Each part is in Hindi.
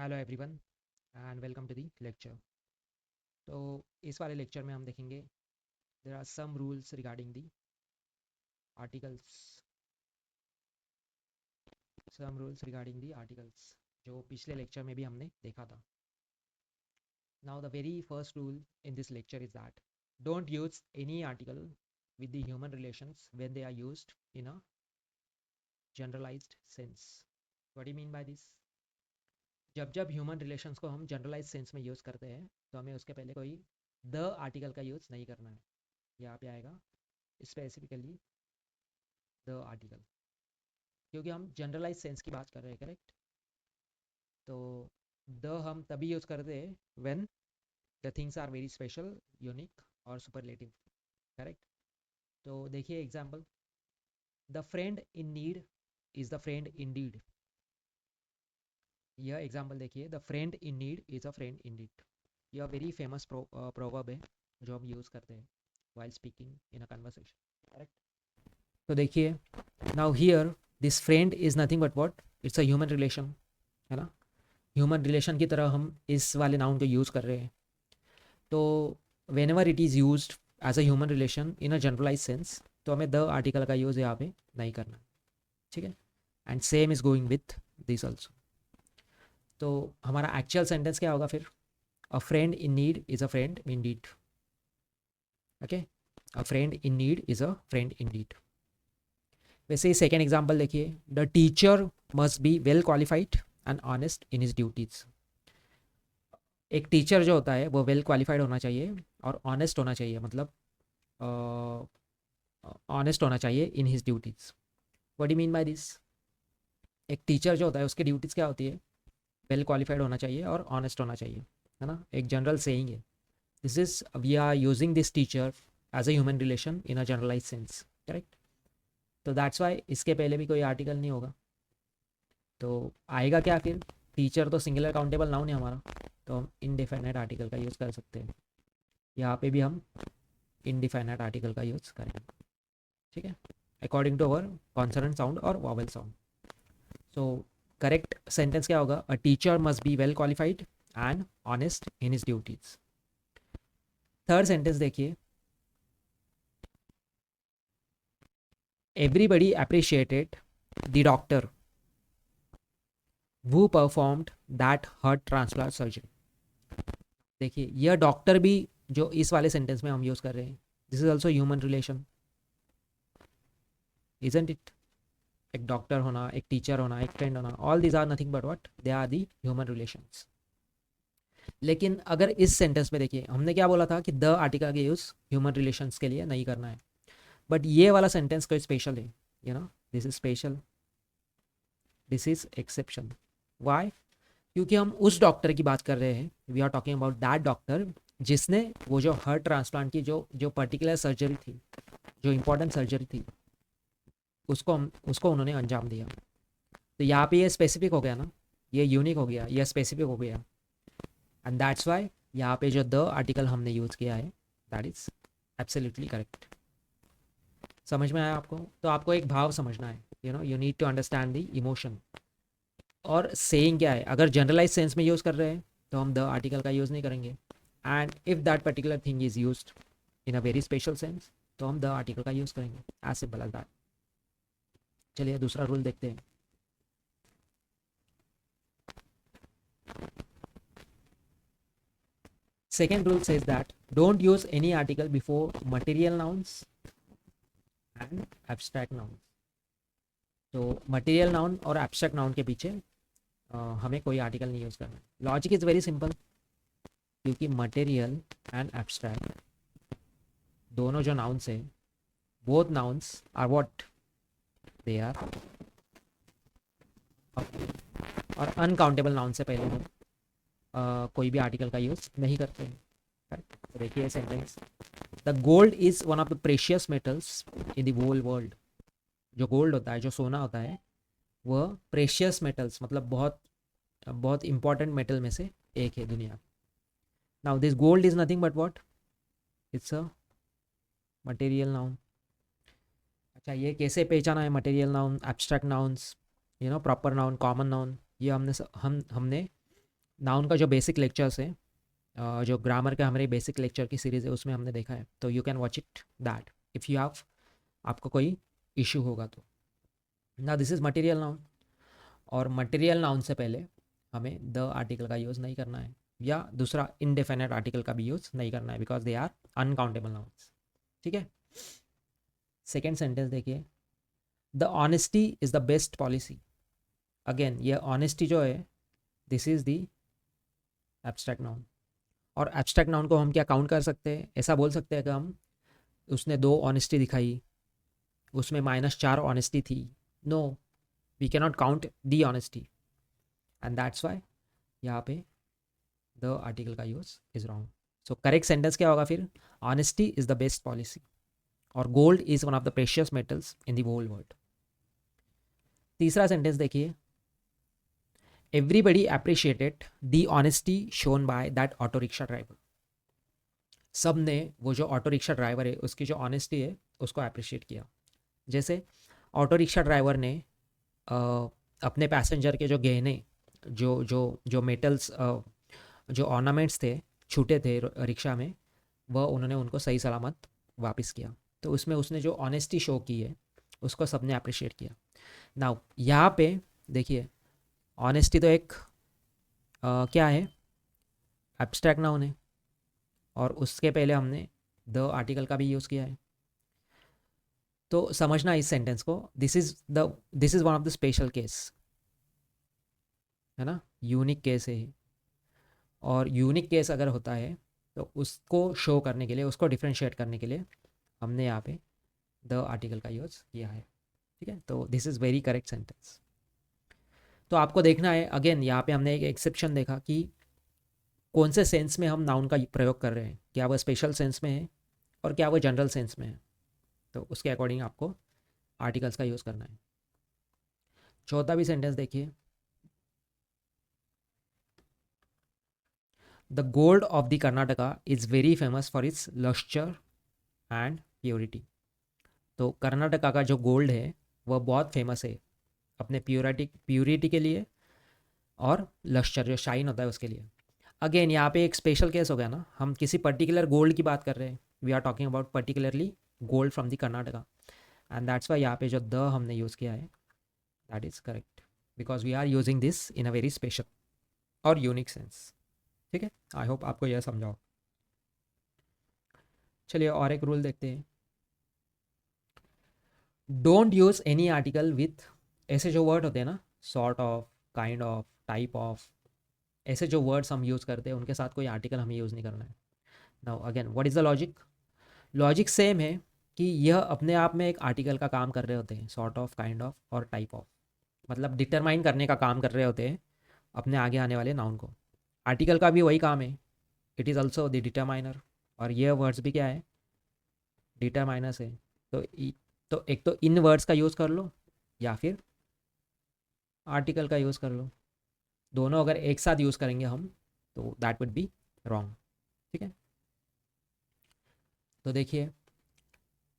Hello everyone and welcome to the lecture. तो इस वाले लेक्चर में हम देखेंगे there are some rules regarding the articles, some rules regarding the articles जो पिछले लेक्चर में भी हमने देखा था। Now the very first rule in this lecture is that don't use any article with the human relations when they are used in a generalized sense. What do you mean by this? जब जब ह्यूमन रिलेशंस को हम जनरलाइज सेंस में यूज़ करते हैं तो हमें उसके पहले कोई द आर्टिकल का यूज़ नहीं करना है। यहाँ पे आएगा स्पेसिफिकली द आर्टिकल, क्योंकि हम जनरलाइज सेंस की बात कर रहे हैं, करेक्ट? तो द हम तभी यूज़ करते हैं when the things are very special, unique और सुपरलेटिव, करेक्ट? तो देखिए example, the friend in need is the friend in deed. यह एग्जांपल देखिए, the friend in need is a friend in deed. यह वेरी फेमस प्रोवर्ब है जो हम यूज़ करते हैं while speaking in a conversation, correct? तो देखिए, now here this friend is nothing but what, it's a human relation, है ना? ह्यूमन रिलेशन की तरह हम इस वाले नाउन को यूज़ कर रहे हैं। तो whenever it is use as a human relation in a generalize sense, तो हमें द आर्टिकल का यूज़ यहाँ पे नहीं करना, ठीक है? And same is going with this also. तो हमारा एक्चुअल सेंटेंस क्या होगा फिर? A friend in need is a friend in deed. Okay, a friend in need is a friend in deed. वैसे ही सेकेंड एग्जाम्पल देखिए, the teacher must be well qualified and honest in his duties. एक टीचर जो होता है वो वेल क्वालिफाइड होना चाहिए और ऑनेस्ट होना चाहिए, मतलब ऑनेस्ट होना चाहिए इन his duties. What do mean by this? एक टीचर जो होता है उसकी ड्यूटीज क्या होती है? वेल क्वालिफाइड होना चाहिए और ऑनेस्ट होना चाहिए, है ना? एक जनरल सेइंग है। This is we are using this teacher as a human relation in a generalize sense, correct? तो दैट्स वाई इसके पहले भी कोई आर्टिकल नहीं होगा। तो आएगा क्या फिर? टीचर तो सिंगुलर काउंटेबल नाउन है हमारा, तो हम इनडिफिनाइट आर्टिकल का यूज़ कर सकते हैं। यहाँ पे भी हम इनडिफिनाइट आर्टिकल का यूज़ करेंगे, ठीक है? According to our consonant sound और vowel sound. So correct sentence क्या होगा? A teacher must be well qualified and honest in his duties. Third sentence देखिए, everybody appreciated the doctor who performed that heart transplant surgery। देखिए, यह डॉक्टर भी जो इस वाले सेंटेंस में हम यूज कर रहे हैं, this is also human relation, isn't it? एक डॉक्टर होना, एक टीचर होना, एक फ्रेंड होना, all these are nothing but what, they are the human relations. लेकिन अगर इस सेंटेंस में देखिए, हमने क्या बोला था कि द आर्टिकल का यूज ह्यूमन रिलेशंस के लिए नहीं करना है, बट ये वाला सेंटेंस कोई स्पेशल है, you know, this is special, this is exception. Why? क्योंकि हम उस डॉक्टर की बात कर रहे हैं, we are talking about that doctor जिसने वो जो हार्ट ट्रांसप्लांट की जो जो पर्टिकुलर सर्जरी थी, जो इंपॉर्टेंट सर्जरी थी, उसको उन्होंने अंजाम दिया। तो यहाँ पे ये स्पेसिफिक हो गया ना, ये यूनिक हो गया, ये स्पेसिफिक हो गया, एंड दैट्स वाई यहाँ पे जो द आर्टिकल हमने यूज़ किया है, दैट इज एब्सोल्युटली करेक्ट। समझ में आया आपको? तो आपको एक भाव समझना है, you need to understand the emotion. और सेइंग क्या है? अगर जनरलाइज सेंस में यूज़ कर रहे हैं तो हम द आर्टिकल का यूज़ नहीं करेंगे, and if that particular thing is used in a very special sense तो हम द आर्टिकल का यूज़ करेंगे, एज सिंपल एज दैट। चलिए दूसरा रूल देखते हैं। Second rule says that don't use any article before material nouns and abstract nouns। तो material noun और abstract noun के पीछे हमें कोई आर्टिकल नहीं यूज़ करना। लॉजिक इज़ वेरी सिंपल, क्योंकि material and abstract दोनों जो nouns है, both nouns are what they are, और अनकाउंटेबल नाउन से पहले हम कोई भी आर्टिकल का यूज़ नहीं करते हैं। तो देखिए sentence, the gold is one of the precious metals in the whole world. जो गोल्ड होता है, जो सोना होता है, वह प्रेशियस मेटल्स मतलब बहुत बहुत इंपॉर्टेंट मेटल में से एक है दुनिया। Now this gold is nothing but what, it's a material noun. अच्छा, ये कैसे पहचाना है material noun, abstract nouns, proper noun, common noun? ये हमने नाउन का जो बेसिक लेक्चर्स है, जो ग्रामर के हमारे बेसिक लेक्चर की सीरीज़ है उसमें हमने देखा है, तो you can watch it that if you have, आपको कोई इशू होगा तो। ना दिस इज़ मटेरियल नाउन, और मटेरियल नाउन से पहले हमें द आर्टिकल का यूज़ नहीं करना है, या दूसरा इनडेफिनेट आर्टिकल का भी यूज़ नहीं करना है, because they are uncountable nouns. ठीक है, सेकेंड सेंटेंस देखिए, the honesty is the best policy. Again ये ऑनेस्टी जो है, this is the abstract noun, और एब्स्ट्रैक्ट नाउन को हम क्या काउंट कर सकते हैं, ऐसा बोल सकते हैं कि हम, उसने 2 ऑनेस्टी दिखाई, उसमें -4 ऑनेस्टी थी। No, we cannot count the honesty, and that's why यहाँ पे द आर्टिकल का use is wrong. So correct sentence क्या होगा फिर, honesty is the best policy, और gold is one of the precious metals in the whole world. तीसरा सेंटेंस देखिए, everybody appreciated the honesty shown by that auto rickshaw driver. सब ने वो जो ऑटो रिक्शा ड्राइवर है उसकी जो ऑनेस्टी है उसको अप्रिशिएट किया। जैसे ऑटो रिक्शा ड्राइवर ने अपने पैसेंजर के जो गहने, जो जो जो मेटल्स, जो ऑर्नामेंट्स थे, छूटे थे रिक्शा में, वह उन्होंने उनको सही सलामत वापस किया। तो उसमें उसने जो ऑनेस्टी शो की है उसको सबने अप्रिशिएट किया। नाउ यहाँ पे देखिए, ऑनेस्टी तो एक क्या है, एब्स्ट्रैक्ट नाउन है, और उसके पहले हमने द आर्टिकल का भी यूज़ किया है। तो समझना इस सेंटेंस को, this is one of the special case, है ना, यूनिक केस है। और यूनिक केस अगर होता है तो उसको शो करने के लिए, उसको डिफ्रेंशिएट करने के लिए हमने यहाँ पे द आर्टिकल का यूज़ किया है। ठीक है, तो this is very correct sentence. तो आपको देखना है, अगेन यहाँ पे हमने एक एक्सेप्शन देखा कि कौन से सेंस में हम नाउन का प्रयोग कर रहे हैं, क्या वह स्पेशल सेंस में है और क्या वह जनरल सेंस में है। तो उसके अकॉर्डिंग आपको आर्टिकल्स का यूज़ करना है। चौथा भी सेंटेंस देखिए, the gold of the Karnataka is very famous for its lustre and purity. तो कर्नाटका का जो गोल्ड है वह बहुत फेमस है अपने प्योरिटी के लिए, और लश्चर जो शाइन होता है उसके लिए। अगेन यहाँ पे एक स्पेशल केस हो गया ना, हम किसी पर्टिकुलर गोल्ड की बात कर रहे हैं, we are talking about particularly gold from the Karnataka, and that's why यहाँ पे जो द हमने यूज़ किया है that is correct, because we are using this in a very special और यूनिक सेंस। ठीक है, आई होप आपको यह समझाओ। चलिए और एक रूल देखते हैं, don't use any article with, ऐसे जो वर्ड होते हैं ना, sort of, kind of, type of, ऐसे जो वर्ड्स हम यूज़ करते हैं उनके साथ कोई आर्टिकल हमें यूज़ नहीं करना है। Now again what is the logic, logic same है कि यह अपने आप में एक आर्टिकल का काम कर रहे होते हैं, सॉर्ट ऑफ, काइंड ऑफ और टाइप ऑफ, मतलब डिटरमाइन करने का काम कर रहे होते हैं अपने आगे आने वाले नाउन को। आर्टिकल का भी वही काम है, it is also the determiner, और ये वर्ड्स भी क्या है, डिटरमाइनर्स है। तो तो एक तो इन वर्ड्स का यूज़ कर लो या फिर आर्टिकल का यूज़ कर लो, दोनों अगर एक साथ यूज़ करेंगे हम तो दैट वुड बी रॉन्ग। ठीक है, तो देखिए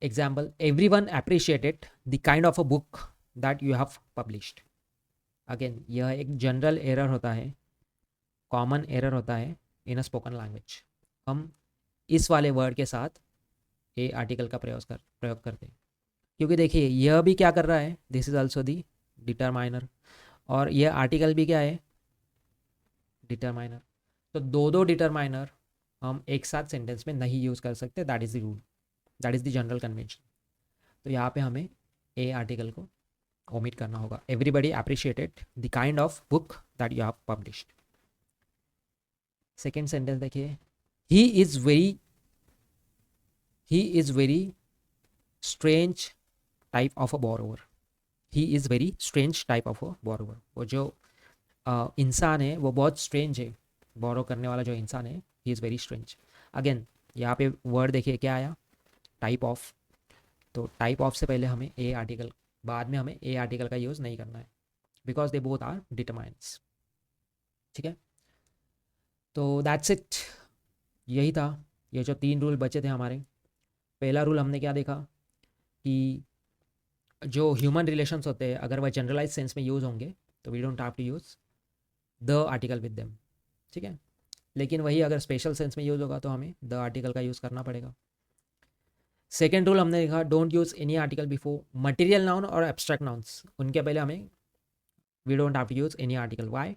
example, every one appreciated the kind of a book that you have published. Again यह एक जनरल एरर होता है, कॉमन एरर होता है इन अ स्पोकन लैंग्वेज। हम इस वाले वर्ड के साथ ए आर्टिकल का प्रयोग करते हैं, क्योंकि देखिए यह भी क्या कर रहा है, this is also the determiner, और यह आर्टिकल भी क्या है, डिटरमाइनर। तो दो दो डिटरमाइनर हम एक साथ सेंटेंस में नहीं यूज़ कर सकते, that is the rule, that is the general convention. तो यहाँ पे हमें ए आर्टिकल को ओमिट करना होगा, everybody appreciated the kind of book that you have published. Second sentence देखिए, he is very strange type of a borrower. He is very strange type of a borrower, वो जो इंसान है वो बहुत स्ट्रेंज है, बोरो करने वाला जो इंसान है, ही इज़ वेरी स्ट्रेंज। अगेन यहाँ पे वर्ड देखिए क्या आया, टाइप ऑफ। तो टाइप ऑफ से पहले हमें ए आर्टिकल, बाद में हमें ए आर्टिकल का यूज़ नहीं करना है, because they both are determines. ठीक है, तो दैट्स इट, यही था, ये जो 3 रूल बचे थे हमारे। पहला रूल हमने क्या देखा कि जो ह्यूमन रिलेशंस होते हैं अगर वह जनरलाइज सेंस में यूज़ होंगे तो we don't have to use the article with them. ठीक है, लेकिन वही अगर स्पेशल सेंस में यूज़ होगा तो हमें द आर्टिकल का यूज़ करना पड़ेगा। सेकेंड रूल हमने देखा, don't use any article before material noun और एब्स्ट्रैक्ट नाउन्स, उनके पहले हमें we don't have to use any article. Why?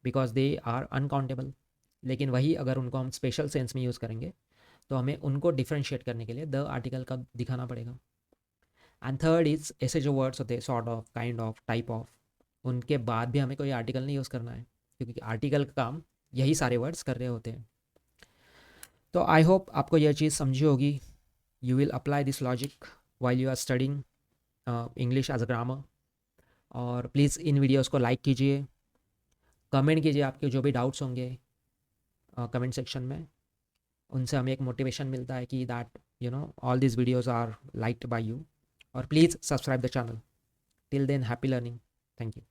Because they are uncountable. लेकिन वही अगर उनको हम स्पेशल सेंस में यूज़ करेंगे तो हमें उनको डिफ्रेंशिएट करने के लिए द आर्टिकल का दिखाना पड़ेगा। एंड थर्ड इज, ऐसे जो वर्ड्स होते हैं sort of, kind of, type of, उनके बाद भी हमें कोई आर्टिकल नहीं यूज़ करना है, क्योंकि आर्टिकल का काम यही सारे वर्ड्स कर रहे होते हैं। तो आई होप आपको यह चीज़ समझी होगी। You will apply this logic while you are studying English as a grammar. और प्लीज़ इन वीडियोज़ को लाइक कीजिए, कमेंट कीजिए आपके जो भी डाउट्स होंगे कमेंट सेक्शन में। उनसे हमें एक मोटिवेशन मिलता है कि that all this videos are liked by you. और please subscribe the channel. Till then, happy learning. Thank you.